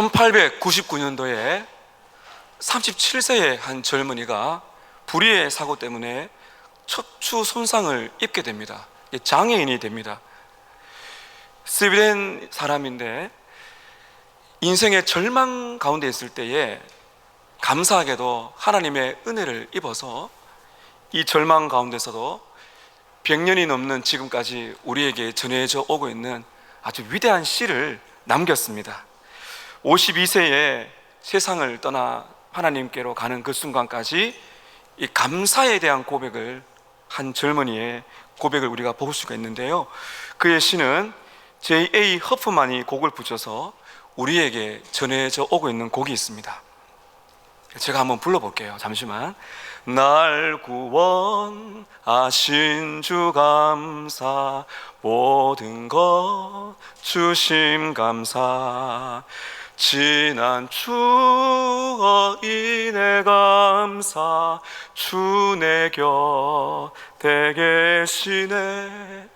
1899년도에 37세의 한 젊은이가 불의의 사고 때문에 척추 손상을 입게 됩니다. 장애인이 됩니다. 스웨덴 사람인데 인생의 절망 가운데 있을 때에 감사하게도 하나님의 은혜를 입어서 이 절망 가운데서도 100년이 넘는 지금까지 우리에게 전해져 오고 있는 아주 위대한 시를 남겼습니다. 52세에 세상을 떠나 하나님께로 가는 그 순간까지 이 감사에 대한 고백을 한 젊은이의 고백을 우리가 볼 수가 있는데요, 그의 시는 J.A. 허프만이 곡을 붙여서 우리에게 전해져 오고 있는 곡이 있습니다. 제가 한번 불러볼게요. 잠시만. 날 구원하신 주 감사, 모든 것 주심 감사, 지난 추억 인해 감사, 주 내 곁에 계시네,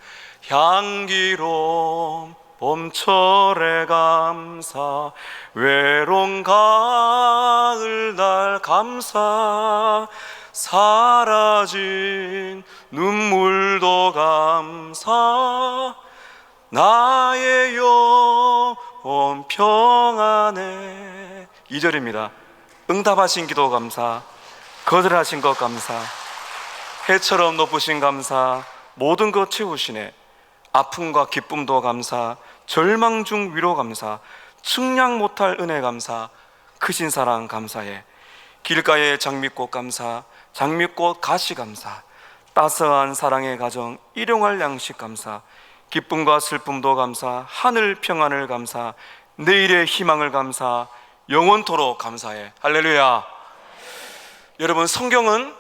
향기로운 봄철에 감사, 외로운 가을날 감사, 사라진 눈물도 감사, 나의 영혼 평안해. 2절입니다. 응답하신 기도 감사, 거절하신 것 감사, 해처럼 높으신 감사, 모든 것 채우시네, 아픔과 기쁨도 감사, 절망 중 위로 감사, 측량 못할 은혜 감사, 크신 사랑 감사해. 길가의 장미꽃 감사, 장미꽃 가시 감사, 따스한 사랑의 가정, 일용할 양식 감사, 기쁨과 슬픔도 감사, 하늘 평안을 감사, 내일의 희망을 감사, 영원토록 감사해. 할렐루야. 여러분, 성경은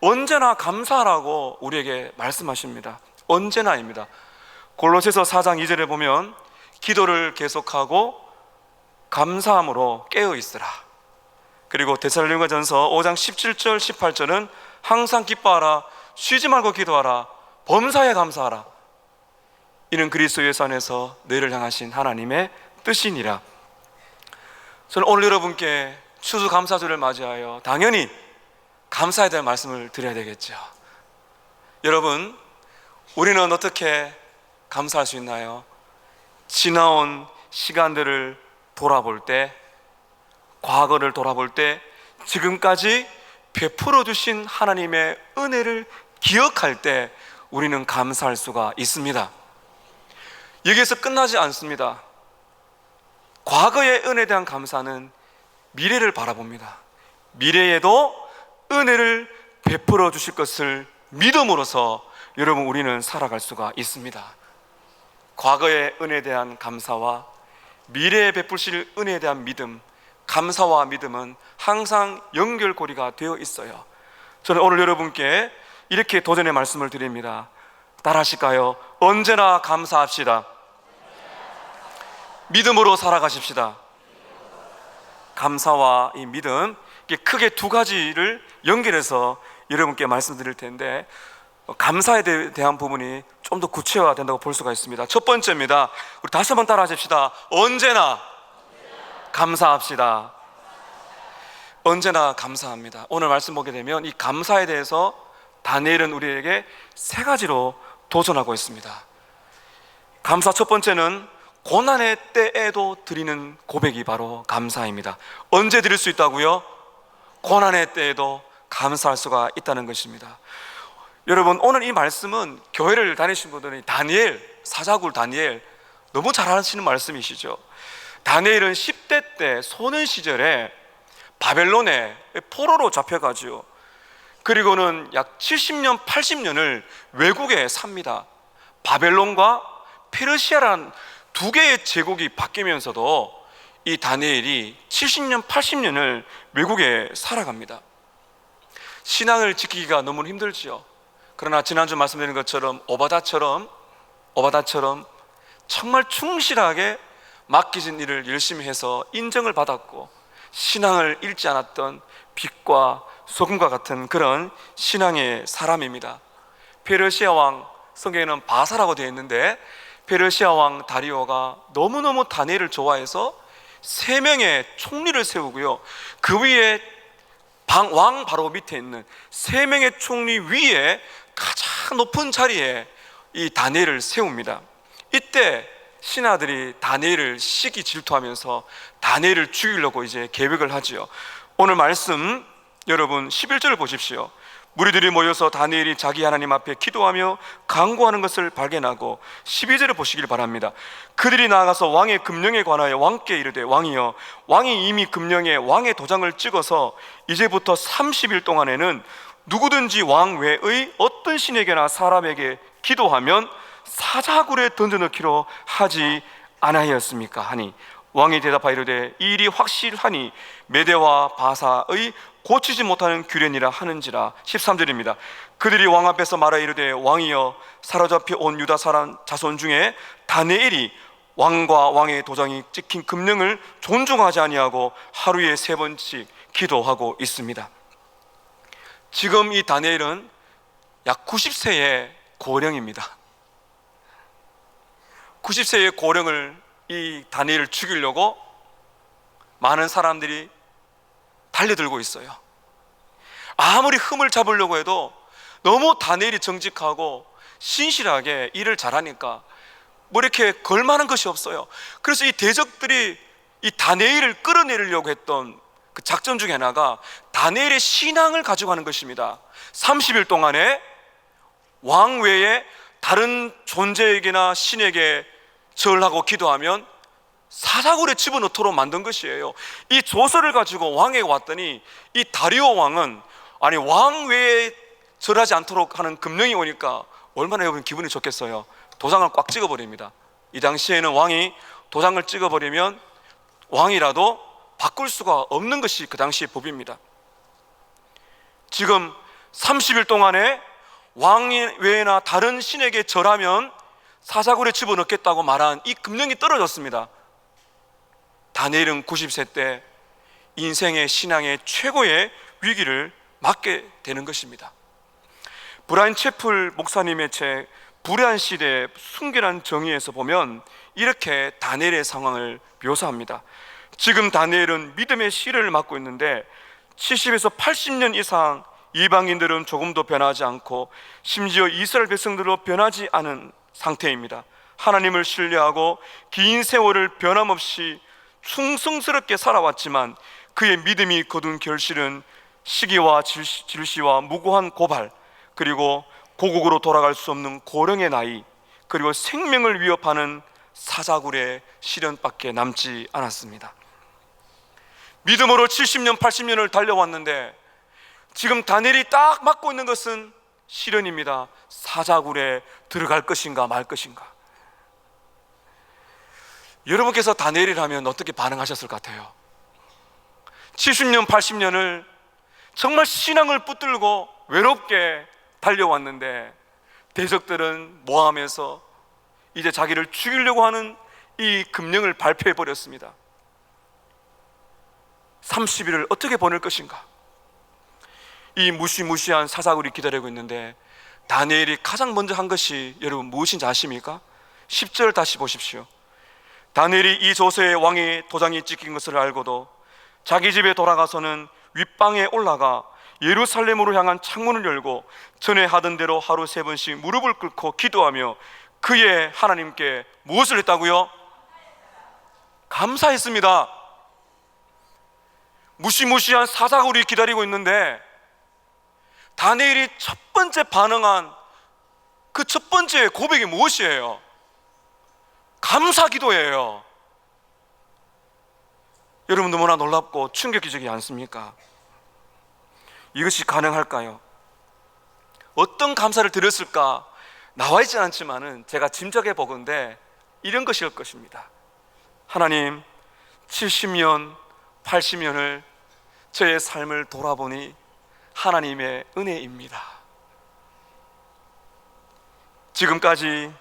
언제나 감사하라고 우리에게 말씀하십니다. 언제나입니다. 골로새서 4장 2절에 보면 기도를 계속하고 감사함으로 깨어 있으라. 그리고 데살로니가전서 5장 17절 18절은 항상 기뻐하라, 쉬지 말고 기도하라, 범사에 감사하라. 이는 그리스도 예수 안에서 너희를 향하신 하나님의 뜻이니라. 저는 오늘 여러분께 추수감사절을 맞이하여 당연히 감사에 대한 말씀을 드려야 되겠죠. 여러분, 우리는 어떻게 감사할 수 있나요? 지나온 시간들을 돌아볼 때, 과거를 돌아볼 때, 지금까지 베풀어 주신 하나님의 은혜를 기억할 때 우리는 감사할 수가 있습니다. 여기에서 끝나지 않습니다. 과거의 은혜에 대한 감사는 미래를 바라봅니다. 미래에도 은혜를 베풀어 주실 것을 믿음으로써 여러분, 우리는 살아갈 수가 있습니다. 과거의 은혜에 대한 감사와 미래에 베푸실 은혜에 대한 믿음, 감사와 믿음은 항상 연결고리가 되어 있어요. 저는 오늘 여러분께 이렇게 도전의 말씀을 드립니다. 따라하실까요? 언제나 감사합시다. 믿음으로 살아가십시다. 감사와 이 믿음, 이게 크게 두 가지를 연결해서 여러분께 말씀드릴 텐데, 감사에 대한 부분이 좀 더 구체화된다고 볼 수가 있습니다. 첫 번째입니다. 우리 다시 한번 따라 하십시다. 언제나 감사합시다. 언제나 감사합니다. 오늘 말씀 보게 되면 이 감사에 대해서 다니엘은 우리에게 세 가지로 도전하고 있습니다. 감사 첫 번째는 고난의 때에도 드리는 고백이 바로 감사입니다. 언제 드릴 수 있다고요? 고난의 때에도 감사할 수가 있다는 것입니다. 여러분, 오늘 이 말씀은 교회를 다니신 분들은 다니엘, 사자굴 다니엘 너무 잘 아시는 말씀이시죠. 다니엘은 10대 때 소년 시절에 바벨론에 포로로 잡혀가지요. 그리고는 약 70년, 80년을 외국에 삽니다. 바벨론과 페르시아라는 두 개의 제국이 바뀌면서도 이 다니엘이 70년, 80년을 외국에 살아갑니다. 신앙을 지키기가 너무 힘들지요. 그러나 지난주 말씀드린 것처럼 오바다처럼 정말 충실하게 맡기진 일을 열심히 해서 인정을 받았고, 신앙을 잃지 않았던 빛과 소금과 같은 그런 신앙의 사람입니다. 페르시아 왕, 성경에는 바사라고 되어 있는데, 페르시아 왕 다리오가 너무너무 다니엘을 좋아해서 3명의 총리를 세우고요, 그 위에 왕 바로 밑에 있는 3명의 총리 위에 가장 높은 자리에 이 다니엘을 세웁니다. 이때 신하들이 다니엘을 시기 질투하면서 다니엘을 죽이려고 이제 계획을 하지요. 오늘 말씀 여러분 11절을 보십시오. 무리들이 모여서 다니엘이 자기 하나님 앞에 기도하며 간구하는 것을 발견하고 12절을 보시길 바랍니다. 그들이 나아가서 왕의 금령에 관하여 왕께 이르되, 왕이여, 왕이 이미 금령에 왕의 도장을 찍어서 이제부터 30일 동안에는 누구든지 왕 외의 어떤 신에게나 사람에게 기도하면 사자굴에 던져넣기로 하지 않아야였습니까? 하니 왕이 대답하이르되, 이 일이 확실하니 메대와 바사의 고치지 못하는 규례니라 하는지라. 13절입니다. 그들이 왕 앞에서 말하이르되, 왕이여, 사로잡혀 온 유다 사람 자손 중에 다니엘이 왕과 왕의 도장이 찍힌 금령을 존중하지 아니하고 하루에 3번씩 기도하고 있습니다. 지금 이 다니엘은 약 90세의 고령입니다. 90세의 고령을, 이 다니엘을 죽이려고 많은 사람들이 달려들고 있어요. 아무리 흠을 잡으려고 해도 너무 다니엘이 정직하고 신실하게 일을 잘하니까 뭐 이렇게 걸만한 것이 없어요. 그래서 이 대적들이 이 다니엘을 끌어내리려고 했던 그 작전 중에 하나가 다니엘의 신앙을 가져가는 것입니다. 30일 동안에 왕 외에 다른 존재에게나 신에게 절하고 기도하면 사자굴에 집어넣도록 만든 것이에요. 이 조서를 가지고 왕에게 왔더니 이 다리오 왕은, 아니 왕 외에 절하지 않도록 하는 금령이 오니까 얼마나 여러분 기분이 좋겠어요. 도장을 꽉 찍어버립니다. 이 당시에는 왕이 도장을 찍어버리면 왕이라도 바꿀 수가 없는 것이 그 당시의 법입니다. 지금 30일 동안에 왕 외에나 다른 신에게 절하면 사자굴에 집어넣겠다고 말한 이 금령이 떨어졌습니다. 다니엘은 90세 때 인생의 신앙의 최고의 위기를 맞게 되는 것입니다. 브라이언 채플 목사님의 책 불의한 시대의 순결한 정의에서 보면 이렇게 다니엘의 상황을 묘사합니다. 지금 다니엘은 믿음의 시련을 맞고 있는데 70에서 80년 이상 이방인들은 조금도 변하지 않고 심지어 이스라엘 백성들도 변하지 않은 상태입니다. 하나님을 신뢰하고 긴 세월을 변함없이 충성스럽게 살아왔지만 그의 믿음이 거둔 결실은 시기와 질시와 무고한 고발, 그리고 고국으로 돌아갈 수 없는 고령의 나이, 그리고 생명을 위협하는 사자굴의 시련밖에 남지 않았습니다. 믿음으로 70년 80년을 달려왔는데 지금 다니엘이 딱 맡고 있는 것은 시련입니다. 사자굴에 들어갈 것인가 말 것인가. 여러분께서 다니엘이라면 어떻게 반응하셨을 것 같아요? 70년 80년을 정말 신앙을 붙들고 외롭게 달려왔는데 대적들은 모함해서 이제 자기를 죽이려고 하는 이 금령을 발표해 버렸습니다. 30일을 어떻게 보낼 것인가? 이 무시무시한 사자굴이 기다리고 있는데 다니엘이 가장 먼저 한 것이 여러분 무엇인지 아십니까? 10절 다시 보십시오. 다니엘이 이 조서에 왕의 도장이 찍힌 것을 알고도 자기 집에 돌아가서는 윗방에 올라가 예루살렘으로 향한 창문을 열고 전에 하던 대로 하루 3번씩 무릎을 꿇고 기도하며 그의 하나님께 무엇을 했다고요? 감사했습니다. 무시무시한 사자굴이 기다리고 있는데 다니엘이 첫 번째 반응한 그 첫 번째 고백이 무엇이에요? 감사 기도예요. 여러분 너무나 놀랍고 충격적이지 않습니까? 이것이 가능할까요? 어떤 감사를 드렸을까 나와 있지 않지만은 제가 짐작해 보건대 이런 것일 것입니다. 하나님, 70년 80년을 저의 삶을 돌아보니 하나님의 은혜입니다. 지금까지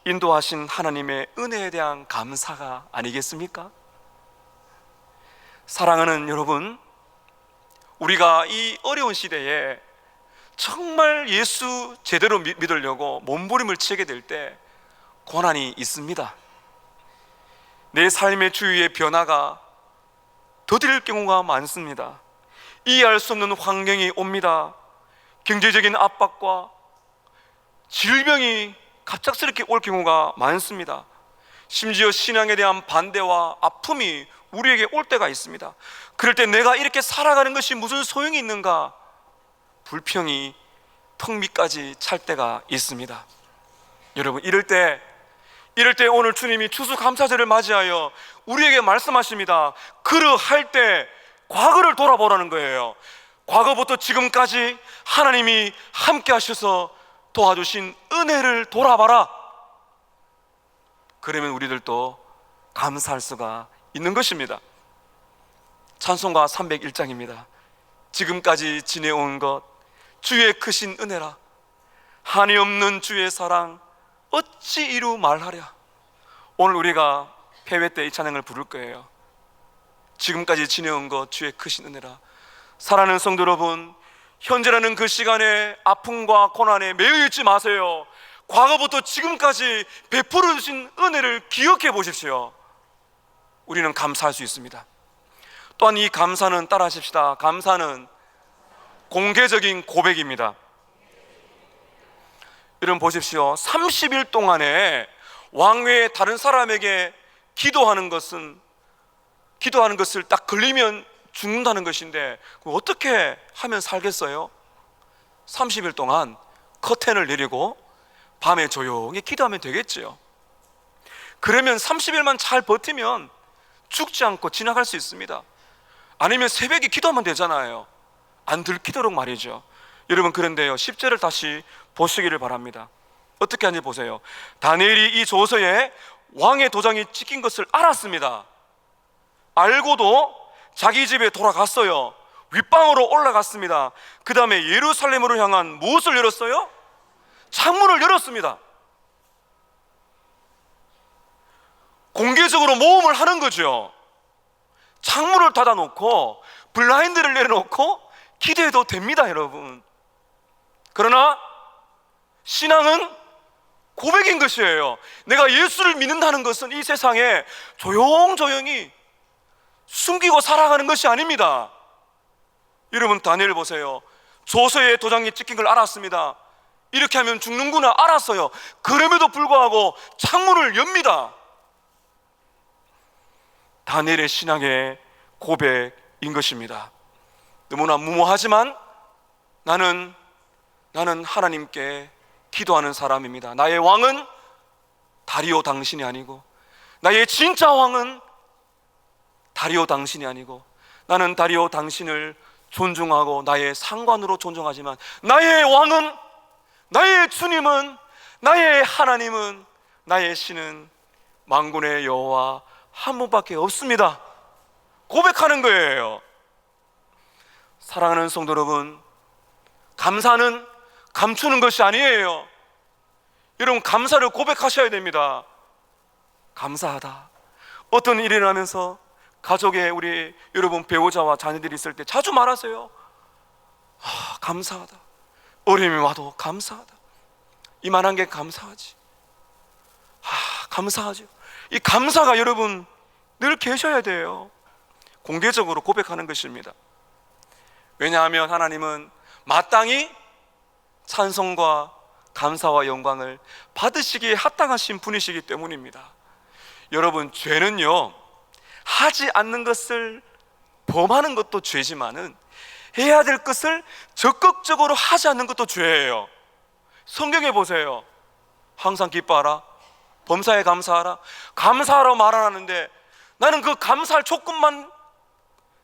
인도하신 하나님의 은혜에 대한 감사가 아니겠습니까? 사랑하는 여러분, 우리가 이 어려운 시대에 정말 예수 제대로 믿으려고 몸부림을 치게 될 때 고난이 있습니다. 내 삶의 주위의 변화가 더딜 경우가 많습니다. 이해할 수 없는 환경이 옵니다. 경제적인 압박과 질병이 갑작스럽게 올 경우가 많습니다. 심지어 신앙에 대한 반대와 아픔이 우리에게 올 때가 있습니다. 그럴 때 내가 이렇게 살아가는 것이 무슨 소용이 있는가? 불평이 턱 밑까지 찰 때가 있습니다. 여러분, 이럴 때 오늘 주님이 추수감사절을 맞이하여 우리에게 말씀하십니다. 그러할 때 과거를 돌아보라는 거예요. 과거부터 지금까지 하나님이 함께 하셔서 도와주신 은혜를 돌아봐라. 그러면 우리들도 감사할 수가 있는 것입니다. 찬송가 301장입니다. 지금까지 지내온 것 주의 크신 은혜라. 한이 없는 주의 사랑 어찌 이루 말하랴. 오늘 우리가 폐회 때 이 찬양을 부를 거예요. 지금까지 지내온 것 주의 크신 은혜라. 사랑하는 성도 여러분, 현재라는 그 시간에 아픔과 고난에 매여 있지 마세요. 과거부터 지금까지 베풀어 주신 은혜를 기억해 보십시오. 우리는 감사할 수 있습니다. 또한 이 감사는 따라 하십시다. 감사는 공개적인 고백입니다. 여러분 보십시오. 30일 동안에 왕외에 다른 사람에게 기도하는 것을 딱 걸리면 죽는다는 것인데 어떻게 하면 살겠어요? 30일 동안 커튼을 내리고 밤에 조용히 기도하면 되겠지요. 그러면 30일만 잘 버티면 죽지 않고 지나갈 수 있습니다. 아니면 새벽에 기도하면 되잖아요. 안 들키도록 말이죠. 여러분, 그런데요, 10절을 다시 보시기를 바랍니다. 어떻게 하는지 보세요. 다니엘이 이 조서에 왕의 도장이 찍힌 것을 알았습니다. 알고도 자기 집에 돌아갔어요. 윗방으로 올라갔습니다. 그 다음에 예루살렘으로 향한 무엇을 열었어요? 창문을 열었습니다. 공개적으로 모험을 하는 거죠. 창문을 닫아놓고 블라인드를 내려놓고 기도해도 됩니다, 여러분. 그러나 신앙은 고백인 것이에요. 내가 예수를 믿는다는 것은 이 세상에 조용조용히 숨기고 살아가는 것이 아닙니다. 여러분, 다니엘 보세요. 조서에 도장이 찍힌 걸 알았습니다. 이렇게 하면 죽는구나 알았어요. 그럼에도 불구하고 창문을 엽니다. 다니엘의 신앙의 고백인 것입니다. 너무나 무모하지만 나는 하나님께 기도하는 사람입니다. 나의 왕은 다리오 당신이 아니고, 나의 진짜 왕은 다리오 당신이 아니고, 나는 다리오 당신을 존중하고 나의 상관으로 존중하지만 나의 왕은, 나의 주님은, 나의 하나님은, 나의 신은 만군의 여호와 한 분밖에 없습니다. 고백하는 거예요. 사랑하는 성도 여러분, 감사는 감추는 것이 아니에요. 여러분, 감사를 고백하셔야 됩니다. 감사하다. 어떤 일이 일어나면서 가족에 우리 여러분 배우자와 자녀들이 있을 때 자주 말하세요. 감사하다. 어려움이 와도 감사하다. 이만한 게 감사하지. 감사하죠. 이 감사가 여러분 늘 계셔야 돼요. 공개적으로 고백하는 것입니다. 왜냐하면 하나님은 마땅히 찬송과 감사와 영광을 받으시기에 합당하신 분이시기 때문입니다. 여러분, 죄는요, 하지 않는 것을 범하는 것도 죄지만은 해야 될 것을 적극적으로 하지 않는 것도 죄예요. 성경에 보세요. 항상 기뻐하라, 범사에 감사하라. 감사하라고 말 안 하는데 나는 그 감사할 조건만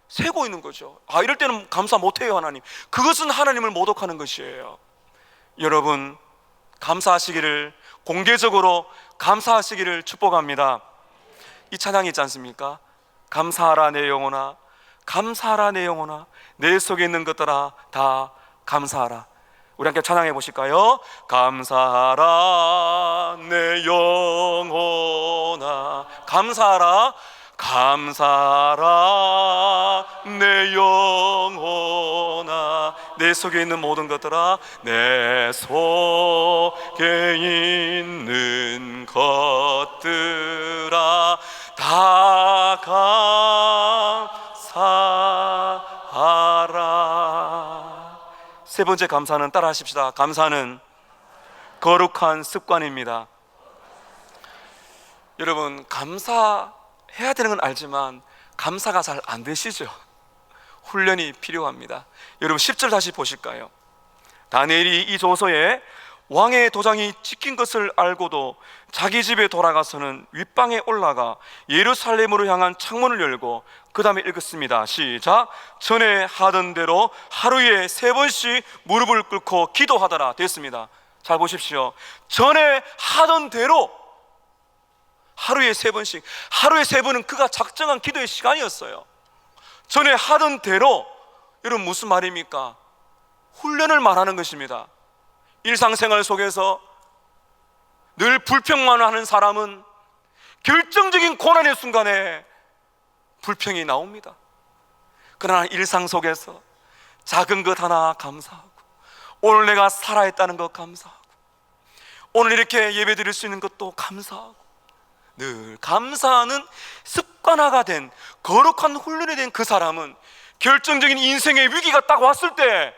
세고 있는 거죠. 이럴 때는 감사 못해요, 하나님. 그것은 하나님을 모독하는 것이에요. 여러분, 감사하시기를, 공개적으로 감사하시기를 축복합니다. 이 찬양이 있지 않습니까? 감사하라 내 영혼아, 감사하라 내 영혼아, 내 속에 있는 것들아 다 감사하라. 우리 함께 찬양해 보실까요? 감사하라 내 영혼아, 감사하라, 감사하라 내 영혼아, 내 속에 있는 모든 것들아, 내 속에 있는 것들아 다 감사하라. 번째 감사는 따라 하십시다. 감사는 거룩한 습관입니다. 여러분, 감사해야 되는 건 알지만 감사가 잘 안 되시죠? 훈련이 필요합니다. 여러분 10절 다시 보실까요? 다니엘이 이 조서에 왕의 도장이 찍힌 것을 알고도 자기 집에 돌아가서는 윗방에 올라가 예루살렘으로 향한 창문을 열고 그 다음에 읽었습니다. 시작. 전에 하던 대로 하루에 3번씩 무릎을 꿇고 기도하더라 됐습니다. 잘 보십시오. 전에 하던 대로 하루에 3번씩, 하루에 3번은 그가 작정한 기도의 시간이었어요. 전에 하던 대로, 여러분 무슨 말입니까? 훈련을 말하는 것입니다. 일상생활 속에서 늘 불평만 하는 사람은 결정적인 고난의 순간에 불평이 나옵니다. 그러나 일상 속에서 작은 것 하나 감사하고, 오늘 내가 살아있다는 것 감사하고, 오늘 이렇게 예배 드릴 수 있는 것도 감사하고, 늘 감사하는 습관화가 된 거룩한 훈련이 된 그 사람은 결정적인 인생의 위기가 딱 왔을 때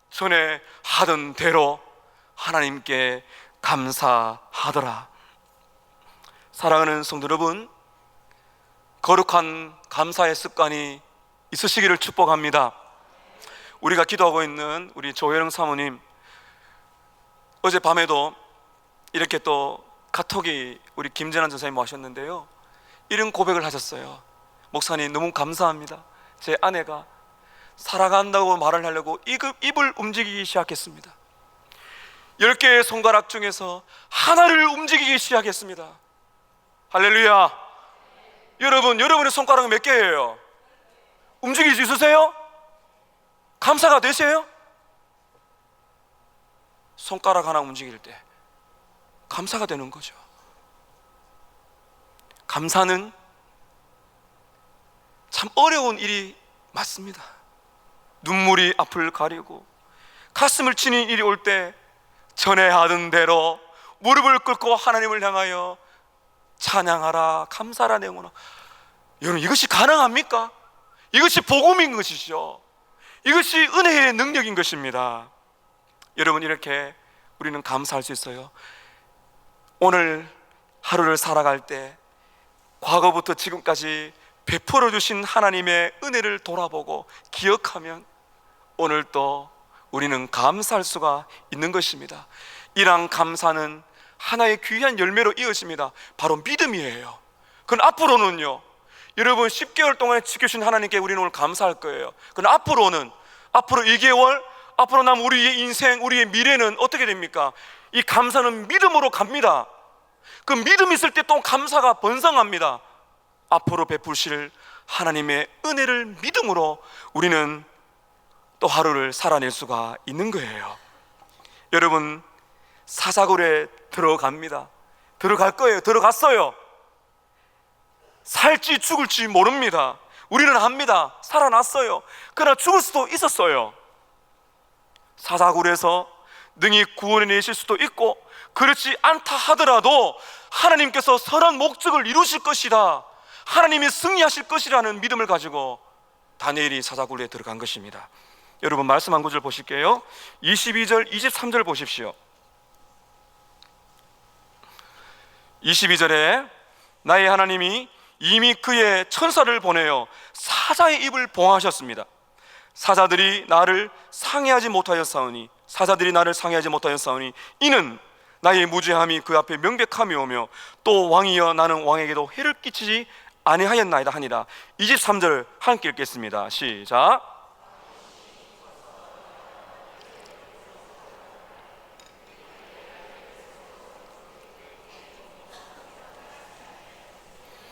전에 하던 대로 하나님께 감사하더라. 사랑하는 성도 여러분, 거룩한 감사의 습관이 있으시기를 축복합니다. 우리가 기도하고 있는 우리 조혜령 사모님, 어젯밤에도 이렇게 또 카톡이 우리 김재난 전사님 오셨는데요, 이런 고백을 하셨어요. 목사님 너무 감사합니다. 제 아내가 살아간다고 말을 하려고 입을 움직이기 시작했습니다. 10개의 손가락 중에서 하나를 움직이기 시작했습니다. 할렐루야. 여러분의 손가락은 몇 개예요? 움직일 수 있으세요? 감사가 되세요? 손가락 하나 움직일 때 감사가 되는 거죠. 감사는 참 어려운 일이 맞습니다. 눈물이 앞을 가리고 가슴을 치는 일이 올 때 전에 하던 대로 무릎을 꿇고 하나님을 향하여 찬양하라, 감사라 내오나. 여러분, 이것이 가능합니까? 이것이 복음인 것이죠. 이것이 은혜의 능력인 것입니다. 여러분, 이렇게 우리는 감사할 수 있어요. 오늘 하루를 살아갈 때 과거부터 지금까지 베풀어 주신 하나님의 은혜를 돌아보고 기억하면 오늘 또 우리는 감사할 수가 있는 것입니다. 이러한 감사는 하나의 귀한 열매로 이어집니다. 바로 믿음이에요. 그건 앞으로는요, 여러분 10개월 동안 지켜주신 하나님께 우리는 오늘 감사할 거예요. 그건 앞으로 2개월, 앞으로 남은 우리의 인생, 우리의 미래는 어떻게 됩니까? 이 감사는 믿음으로 갑니다. 그 믿음이 있을 때 또 감사가 번성합니다. 앞으로 베푸실 하나님의 은혜를 믿음으로 우리는 또 하루를 살아낼 수가 있는 거예요. 여러분, 사자굴에 들어갑니다. 들어갈 거예요. 들어갔어요. 살지 죽을지 모릅니다. 우리는 압니다. 살아났어요. 그러나 죽을 수도 있었어요. 사자굴에서 능히 구원해내실 수도 있고, 그렇지 않다 하더라도 하나님께서 선한 목적을 이루실 것이다, 하나님이 승리하실 것이라는 믿음을 가지고 다니엘이 사자굴에 들어간 것입니다. 여러분, 말씀 한 구절 보실게요. 22절, 23절 보십시오. 22절에 나의 하나님이 이미 그의 천사를 보내어 사자의 입을 봉하셨습니다. 사자들이 나를 상해하지 못하였사오니 이는 나의 무죄함이 그 앞에 명백함이오며 또 왕이여 나는 왕에게도 해를 끼치지 아니하였나이다 하니라. 23절 함께 읽겠습니다. 시작.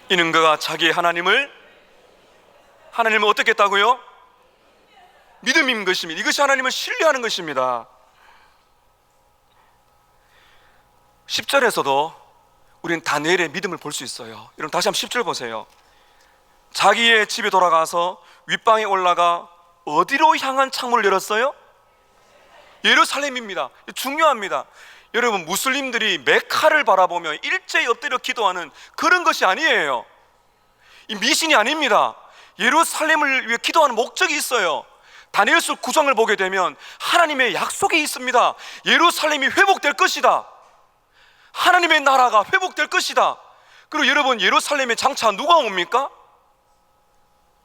이는 그가 자기의 하나님을 어떻게 했다고요? 믿음인 것입니다. 이것이 하나님을 신뢰하는 것입니다. 10절에서도 우리는 다니엘의 믿음을 볼 수 있어요. 여러분, 다시 한번 10절 보세요. 자기의 집에 돌아가서 윗방에 올라가 어디로 향한 창문을 열었어요? 예루살렘입니다. 중요합니다. 여러분, 무슬림들이 메카를 바라보며 일제히 엎드려 기도하는 그런 것이 아니에요. 이 미신이 아닙니다. 예루살렘을 위해 기도하는 목적이 있어요. 다니엘서 9장을 보게 되면 하나님의 약속이 있습니다. 예루살렘이 회복될 것이다. 하나님의 나라가 회복될 것이다. 그리고 여러분, 예루살렘에 장차 누가 옵니까?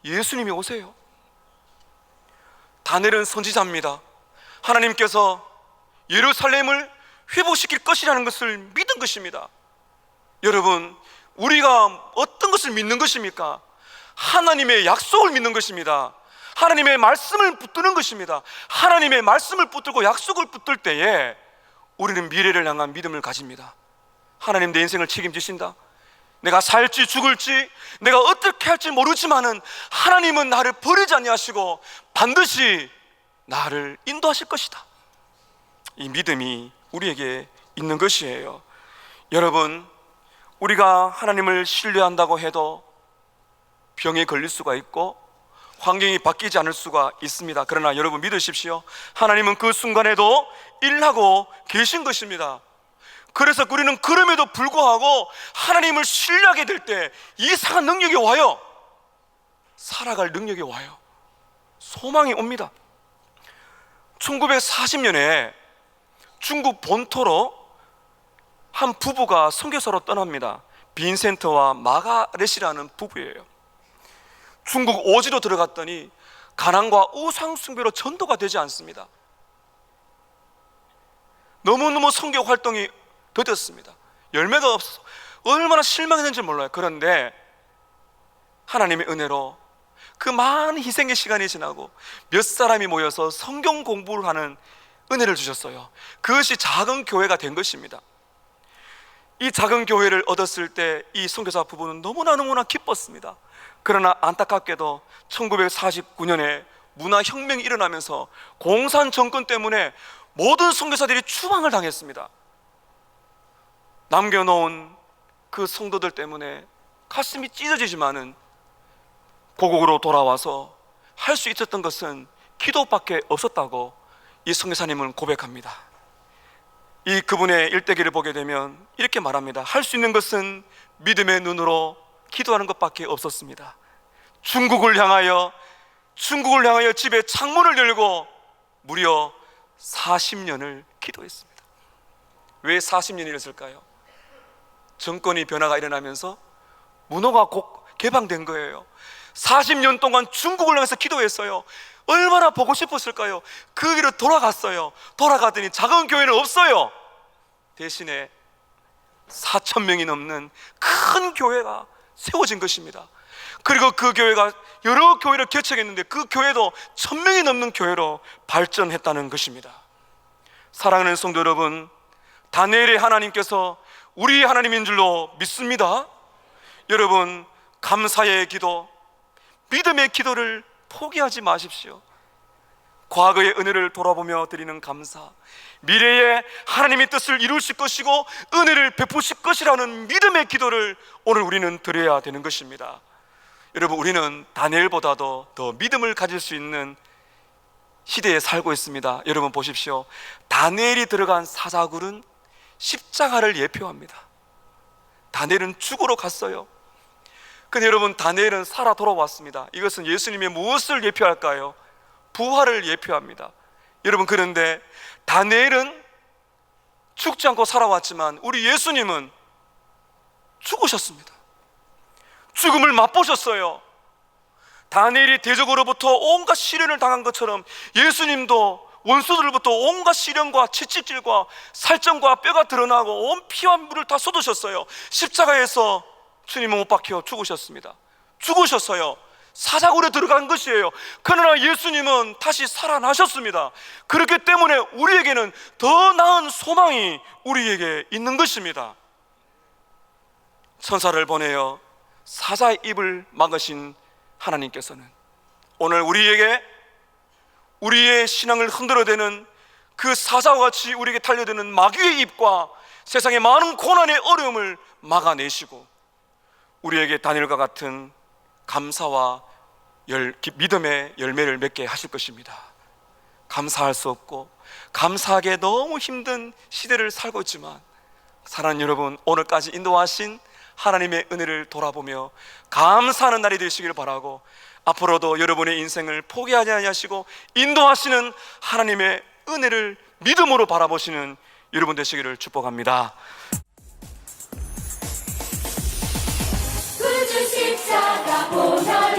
예수님이 오세요. 다니엘은 선지자입니다. 하나님께서 예루살렘을 회복시킬 것이라는 것을 믿은 것입니다. 여러분, 우리가 어떤 것을 믿는 것입니까? 하나님의 약속을 믿는 것입니다. 하나님의 말씀을 붙드는 것입니다. 하나님의 말씀을 붙들고 약속을 붙들 때에 우리는 미래를 향한 믿음을 가집니다. 하나님, 내 인생을 책임지신다. 내가 살지 죽을지 내가 어떻게 할지 모르지만은 하나님은 나를 버리지 아니하시고 반드시 나를 인도하실 것이다. 이 믿음이 우리에게 있는 것이에요. 여러분, 우리가 하나님을 신뢰한다고 해도 병에 걸릴 수가 있고 환경이 바뀌지 않을 수가 있습니다. 그러나 여러분 믿으십시오. 하나님은 그 순간에도 일하고 계신 것입니다. 그래서 우리는 그럼에도 불구하고 하나님을 신뢰하게 될 때 이상한 능력이 와요. 살아갈 능력이 와요. 소망이 옵니다. 1940년에 중국 본토로 한 부부가 선교사로 떠납니다. 빈센트와 마가렛이라는 부부예요. 중국 오지로 들어갔더니 가난과 우상 숭배로 전도가 되지 않습니다. 너무너무 선교 활동이 더뎠습니다. 열매가 없어 얼마나 실망했는지 몰라요. 그런데 하나님의 은혜로 그 많은 희생의 시간이 지나고 몇 사람이 모여서 성경 공부를 하는 은혜를 주셨어요. 그것이 작은 교회가 된 것입니다. 이 작은 교회를 얻었을 때 이 선교사 부부는 너무나 기뻤습니다. 그러나 안타깝게도 1949년에 문화혁명이 일어나면서 공산 정권 때문에 모든 선교사들이 추방을 당했습니다. 남겨놓은 그 성도들 때문에 가슴이 찢어지지만은 고국으로 돌아와서 할 수 있었던 것은 기도밖에 없었다고 이 선교사님은 고백합니다. 이 그분의 일대기를 보게 되면 이렇게 말합니다. 할 수 있는 것은 믿음의 눈으로 기도하는 것밖에 없었습니다. 중국을 향하여 집에 창문을 열고 무려 40년을 기도했습니다. 왜 40년이었을까요? 정권이 변화가 일어나면서 문호가 곧 개방된 거예요. 40년 동안 중국을 향해서 기도했어요. 얼마나 보고 싶었을까요? 그 길을 돌아갔어요. 돌아가더니 작은 교회는 없어요. 대신에 4,000명이 넘는 큰 교회가 세워진 것입니다. 그리고 그 교회가 여러 교회를 개척했는데 그 교회도 1,000명이 넘는 교회로 발전했다는 것입니다. 사랑하는 성도 여러분, 다니엘의 하나님께서 우리의 하나님인 줄로 믿습니다. 여러분, 감사의 기도, 믿음의 기도를 포기하지 마십시오. 과거의 은혜를 돌아보며 드리는 감사, 미래에 하나님의 뜻을 이루실 것이고 은혜를 베푸실 것이라는 믿음의 기도를 오늘 우리는 드려야 되는 것입니다. 여러분, 우리는 다니엘보다도 더 믿음을 가질 수 있는 시대에 살고 있습니다. 여러분 보십시오. 다니엘이 들어간 사자굴은 십자가를 예표합니다. 다니엘은 죽으러 갔어요. 근데 여러분, 다니엘은 살아 돌아왔습니다. 이것은 예수님의 무엇을 예표할까요? 부활을 예표합니다. 여러분, 그런데 다니엘은 죽지 않고 살아왔지만 우리 예수님은 죽으셨습니다. 죽음을 맛보셨어요. 다니엘이 대적으로부터 온갖 시련을 당한 것처럼 예수님도 원수들로부터 온갖 시련과 채찍질과 살점과 뼈가 드러나고 온 피와 물을 다 쏟으셨어요. 십자가에서 주님은 못 박혀 죽으셨습니다. 죽으셨어요. 사자굴에 들어간 것이에요. 그러나 예수님은 다시 살아나셨습니다. 그렇기 때문에 우리에게는 더 나은 소망이 우리에게 있는 것입니다. 천사를 보내어 사자의 입을 막으신 하나님께서는 오늘 우리에게 우리의 신앙을 흔들어대는 그 사자와 같이 우리에게 달려드는 마귀의 입과 세상의 많은 고난의 어려움을 막아내시고 우리에게 다니엘과 같은 감사와 믿음의 열매를 맺게 하실 것입니다. 감사할 수 없고 감사하게 너무 힘든 시대를 살고 있지만 사랑하는 여러분, 오늘까지 인도하신 하나님의 은혜를 돌아보며 감사하는 날이 되시길 바라고, 앞으로도 여러분의 인생을 포기하지 아니하시고 인도하시는 하나님의 은혜를 믿음으로 바라보시는 여러분 되시기를 축복합니다. 구주 십자가 보혈